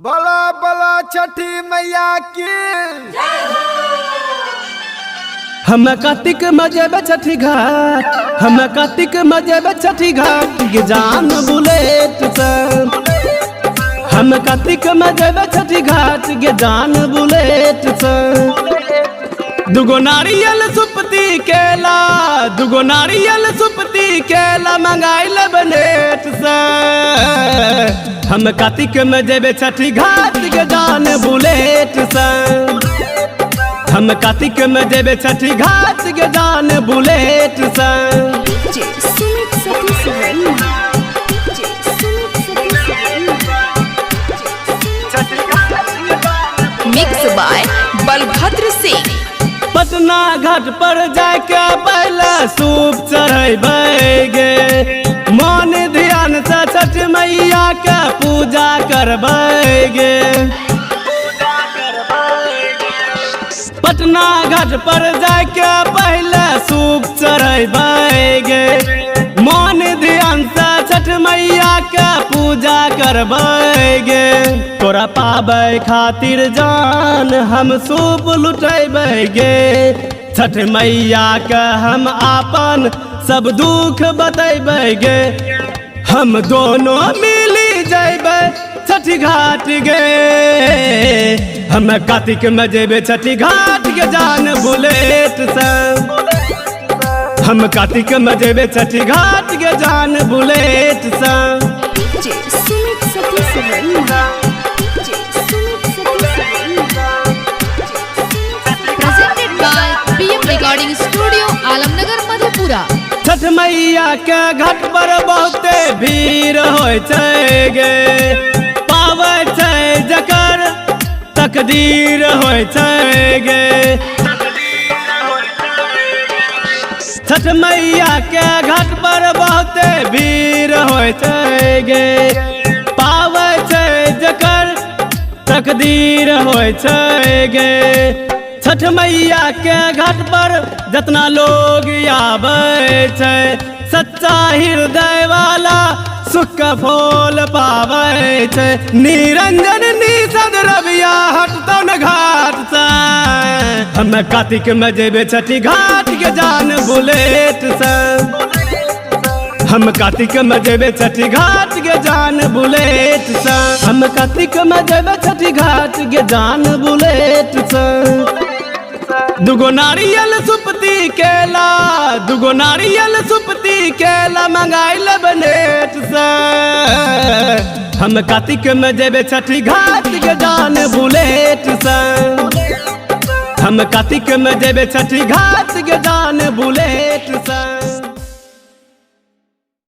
बला बला छठी मैया की हम कार्तिक मजेब छठी घाट, हम कार्तिक मजेब छठी घाट के जान बुलेट से। हम कार्तिक मजेब छठी घाट के जान बुलेट से। दुगो नारियल सुपती केला, दुगो नारियल सुपती केला मंगाइल बनेट से। हम कार्तिक मजेब छठी घाट के जान बुलेट से। हम कार्तिक में देवे छठी घाट के जान बुलेट से। Mix by Balbhadra Singh. पटना घाट पर जाके पहले सूप चढ़ेबे, मन ध्यान से छठ मैया के पूजा करबेगे। पटना घाट पर जाके पहले सूप चढ़ेबे, मन ध्यान से छठ मैया के पूजा करबेगे। तोरा पावे खातिर जान हम सूप लुटेबेगे। छठ मैया के हम आपन सब दुख बतेबेगे। हम दोनों मिली जाइबे छठी घाट गे। हम कार्तिक में जेबे छठी घाट के जान बुलेट से। हम कार्तिक में जेबे छठी घाट के जान बुलेट से। Presented by PM recording studio Alamnagar Madhepura. Chhath मैया के घाट पर बहुते भीड़ होय छै गे, पावे छै जकर तकदीर होय छै गे। छठ मैया के घाट पर बहुते भीड़ होय छै गे, पावे छै जकर तकदीर होय छै गे। छठ मैया के घाट पर जितना लोग आवे छै, सच्चा हृदय वाला सुख फूल पावे छै। निरंजन निषद रविया हटतो न घाट से। हम कार्तिक में जेबे छठी घाट के जान बुलेट से। हम कार्तिक में जेबे छठी घाट के जान बुलेट से। हम कार्तिक में जेबे छठी घाट के जान बुलेट से। दुगो नारियल सुपती केला, दुगो नारियल सुपती केला मंगाइल बनेट से। हम कार्तिक में जेबे छठी घाट के जान बुलेट से। हम कार्तिक में जेबे छठी घाट के जान बुलेट।